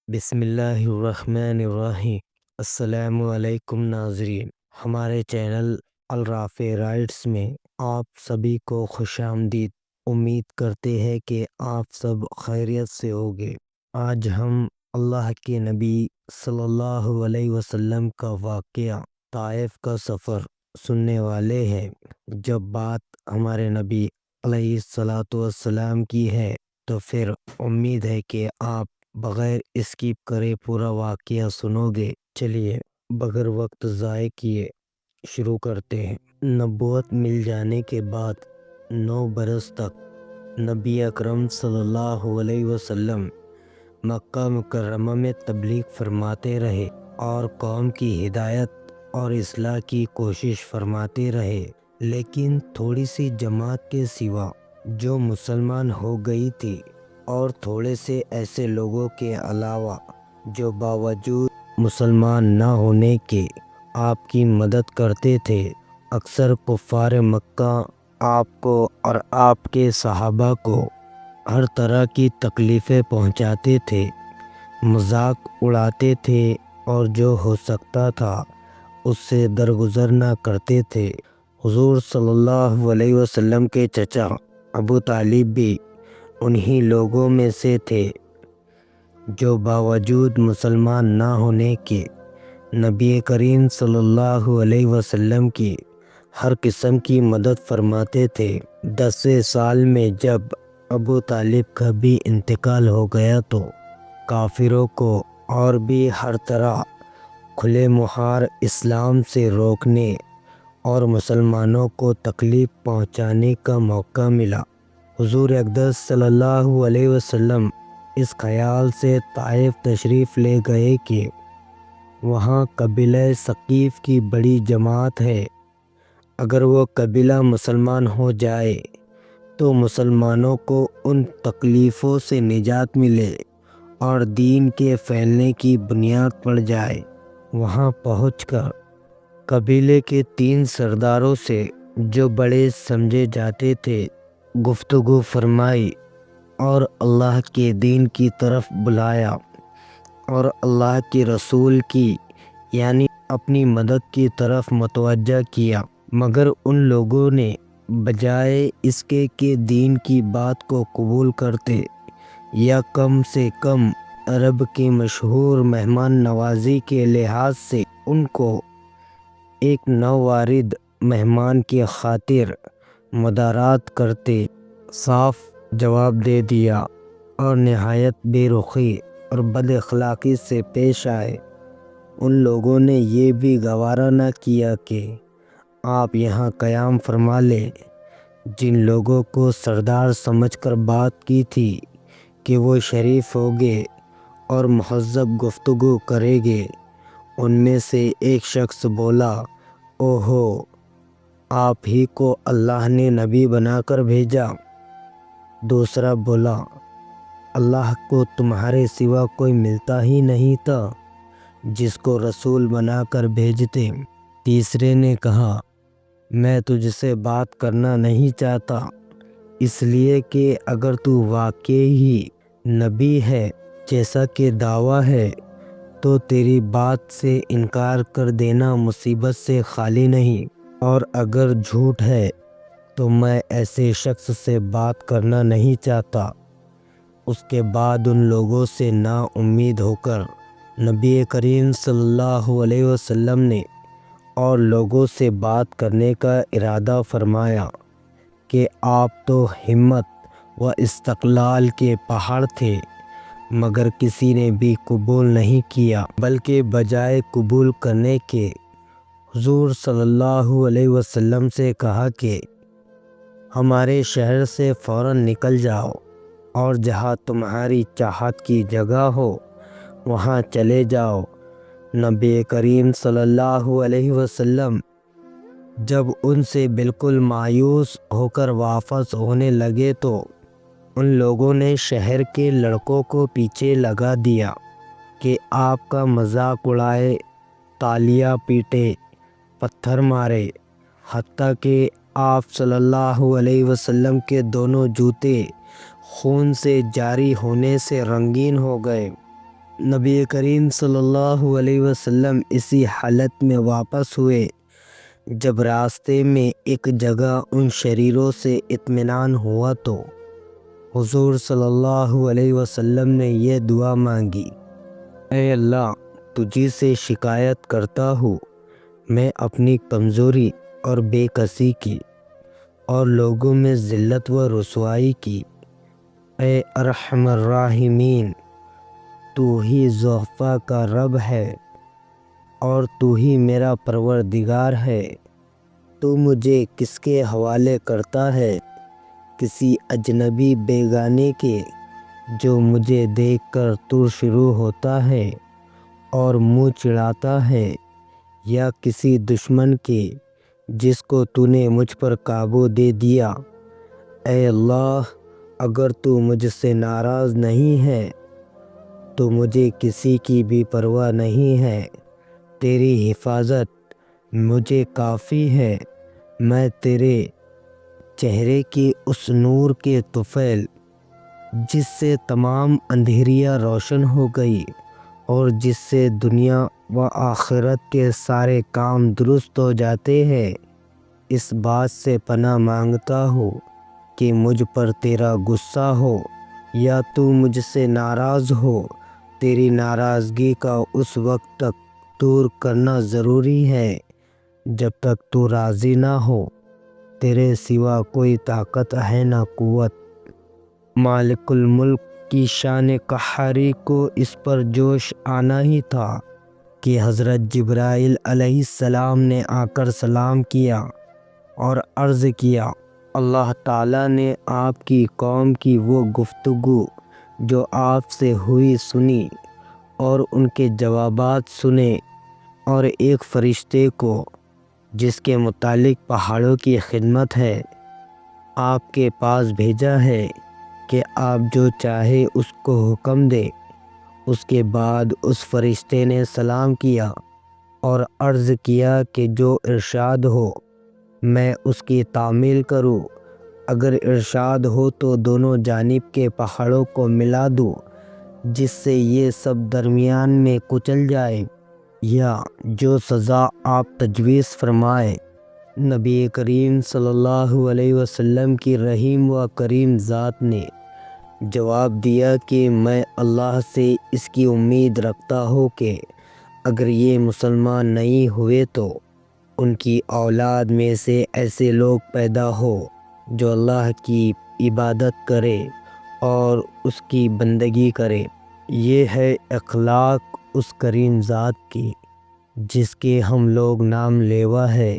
بسم اللہ الرحمن الرحیم۔ السلام علیکم ناظرین، ہمارے چینل الرافع رائٹس میں آپ سبھی کو خوش آمدید۔ امید کرتے ہیں کہ آپ سب خیریت سے ہوگے۔ آج ہم اللہ کے نبی صلی اللہ علیہ وسلم کا واقعہ طائف کا سفر سننے والے ہیں۔ جب بات ہمارے نبی علیہ الصلاۃ والسلام کی ہے تو پھر امید ہے کہ آپ بغیر اسکپ کرے پورا واقعہ سنو گے۔ چلیے بغیر وقت ضائع کیے شروع کرتے ہیں۔ نبوت مل جانے کے بعد 9 برس تک نبی اکرم صلی اللہ علیہ وسلم مکہ مکرمہ میں تبلیغ فرماتے رہے اور قوم کی ہدایت اور اصلاح کی کوشش فرماتے رہے، لیکن تھوڑی سی جماعت کے سوا جو مسلمان ہو گئی تھی اور تھوڑے سے ایسے لوگوں کے علاوہ جو باوجود مسلمان نہ ہونے کے آپ کی مدد کرتے تھے، اکثر کفار مکہ آپ کو اور آپ کے صحابہ کو ہر طرح کی تکلیفیں پہنچاتے تھے، مذاق اڑاتے تھے اور جو ہو سکتا تھا اس سے درگزر نہ کرتے تھے۔ حضور صلی اللہ علیہ وسلم کے چچا ابو طالب بھی انہی لوگوں میں سے تھے جو باوجود مسلمان نہ ہونے کے نبی کریم صلی اللہ علیہ وسلم کی ہر قسم کی مدد فرماتے تھے۔ 10ویں سال میں جب ابو طالب کا بھی انتقال ہو گیا تو کافروں کو اور بھی ہر طرح کھلے مہار اسلام سے روکنے اور مسلمانوں کو تکلیف پہنچانے کا موقع ملا۔ حضور اقدس صلی اللہ علیہ وسلم اس خیال سے طائف تشریف لے گئے کہ وہاں قبیلہ ثقیف کی بڑی جماعت ہے، اگر وہ قبیلہ مسلمان ہو جائے تو مسلمانوں کو ان تکلیفوں سے نجات ملے اور دین کے پھیلنے کی بنیاد پڑ جائے۔ وہاں پہنچ کر قبیلے کے 3 سرداروں سے جو بڑے سمجھے جاتے تھے گفتگو فرمائی اور اللہ کے دین کی طرف بلایا اور اللہ کے رسول کی یعنی اپنی مدد کی طرف متوجہ کیا، مگر ان لوگوں نے بجائے اس کے کہ دین کی بات کو قبول کرتے یا کم سے کم عرب کی مشہور مہمان نوازی کے لحاظ سے ان کو ایک نوآمد مہمان کی خاطر مدارات کرتے، صاف جواب دے دیا اور نہایت بے رخی اور بد اخلاقی سے پیش آئے۔ ان لوگوں نے یہ بھی گوارا نہ کیا کہ آپ یہاں قیام فرما لیں۔ جن لوگوں کو سردار سمجھ کر بات کی تھی کہ وہ شریف ہوگے اور مہذب گفتگو کریں گے، ان میں سے ایک شخص بولا، اوہو، آپ ہی کو اللہ نے نبی بنا کر بھیجا۔ دوسرا بولا، اللہ کو تمہارے سوا کوئی ملتا ہی نہیں تھا جس کو رسول بنا کر بھیجتے۔ تیسرے نے کہا، میں تجھ سے بات کرنا نہیں چاہتا، اس لیے کہ اگر تو واقعی ہی نبی ہے جیسا کہ دعویٰ ہے تو تیری بات سے انکار کر دینا مصیبت سے خالی نہیں، اور اگر جھوٹ ہے تو میں ایسے شخص سے بات کرنا نہیں چاہتا۔ اس کے بعد ان لوگوں سے نا امید ہو کر نبی کریم صلی اللہ علیہ وسلم نے اور لوگوں سے بات کرنے کا ارادہ فرمایا کہ آپ تو ہمت و استقلال کے پہاڑ تھے، مگر کسی نے بھی قبول نہیں کیا، بلکہ بجائے قبول کرنے کے حضور صلی اللہ علیہ وسلم سے کہا کہ ہمارے شہر سے فوراً نکل جاؤ اور جہاں تمہاری چاہت کی جگہ ہو وہاں چلے جاؤ۔ نبی کریم صلی اللہ علیہ وسلم جب ان سے بالکل مایوس ہو کر واپس ہونے لگے تو ان لوگوں نے شہر کے لڑکوں کو پیچھے لگا دیا کہ آپ کا مذاق اڑائے، تالیاں پیٹے، پتھر مارے، حتیٰ کہ آپ صلی اللہ علیہ وسلم کے دونوں جوتے خون سے جاری ہونے سے رنگین ہو گئے۔ نبی کریم صلی اللہ علیہ وسلم اسی حالت میں واپس ہوئے جب راستے میں ایک جگہ ان شریروں سے اطمینان ہوا تو حضور صلی اللہ علیہ وسلم نے یہ دعا مانگی: اے اللہ، تجھی سے شکایت کرتا ہوں میں اپنی کمزوری اور بے کسی کی اور لوگوں میں ذلت و رسوائی کی۔ اے ارحم الراحمین، تو ہی ضعفاء کا رب ہے اور تو ہی میرا پروردگار ہے۔ تو مجھے کس کے حوالے کرتا ہے؟ کسی اجنبی بیگانے کے جو مجھے دیکھ کر تو شروع ہوتا ہے اور منہ چڑھاتا ہے، یا کسی دشمن کے جس کو تو نے مجھ پر قابو دے دیا؟ اے اللہ، اگر تو مجھ سے ناراض نہیں ہے تو مجھے کسی کی بھی پرواہ نہیں ہے۔ تیری حفاظت مجھے کافی ہے۔ میں تیرے چہرے کی اس نور کے طفیل جس سے تمام اندھیریاں روشن ہو گئی اور جس سے دنیا و آخرت کے سارے کام درست ہو جاتے ہیں، اس بات سے پناہ مانگتا ہوں کہ مجھ پر تیرا غصہ ہو یا تو مجھ سے ناراض ہو۔ تیری ناراضگی کا اس وقت تک دور کرنا ضروری ہے جب تک تو راضی نہ ہو۔ تیرے سوا کوئی طاقت ہے نہ قوت۔ مالک الملک کی شان قہاری کو اس پر جوش آنا ہی تھا کہ حضرت جبرائیل علیہ السلام نے آ کر سلام کیا اور عرض کیا: اللہ تعالیٰ نے آپ کی قوم کی وہ گفتگو جو آپ سے ہوئی سنی اور ان کے جوابات سنے، اور ایک فرشتے کو جس کے متعلق پہاڑوں کی خدمت ہے آپ کے پاس بھیجا ہے کہ آپ جو چاہے اس کو حکم دے۔ اس کے بعد اس فرشتے نے سلام کیا اور عرض کیا کہ جو ارشاد ہو میں اس کی تعمیل کروں۔ اگر ارشاد ہو تو دونوں جانب کے پہاڑوں کو ملا دوں جس سے یہ سب درمیان میں کچل جائے، یا جو سزا آپ تجویز فرمائے۔ نبی کریم صلی اللہ علیہ وسلم کی رحیم و کریم ذات نے جواب دیا کہ میں اللہ سے اس کی امید رکھتا ہوں کہ اگر یہ مسلمان نہیں ہوئے تو ان کی اولاد میں سے ایسے لوگ پیدا ہو جو اللہ کی عبادت کرے اور اس کی بندگی کرے۔ یہ ہے اخلاق اس کریم ذات کی جس کے ہم لوگ نام لیوا ہے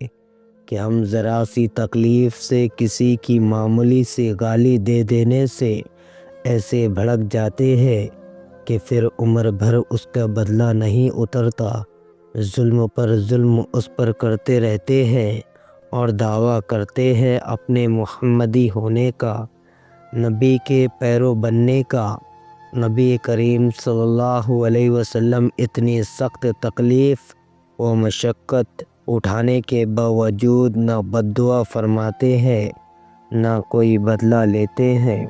کہ ہم ذرا سی تکلیف سے کسی کی معمولی سی گالی دے دینے سے ایسے بھڑک جاتے ہیں کہ پھر عمر بھر اس کا بدلہ نہیں اترتا۔ ظلم پر ظلم اس پر کرتے رہتے ہیں اور دعویٰ کرتے ہیں اپنے محمدی ہونے کا، نبی کے پیرو بننے کا۔ نبی کریم صلی اللہ علیہ وسلم اتنی سخت تکلیف و مشقت اٹھانے کے باوجود نہ بد دعا فرماتے ہیں نہ کوئی بدلہ لیتے ہیں۔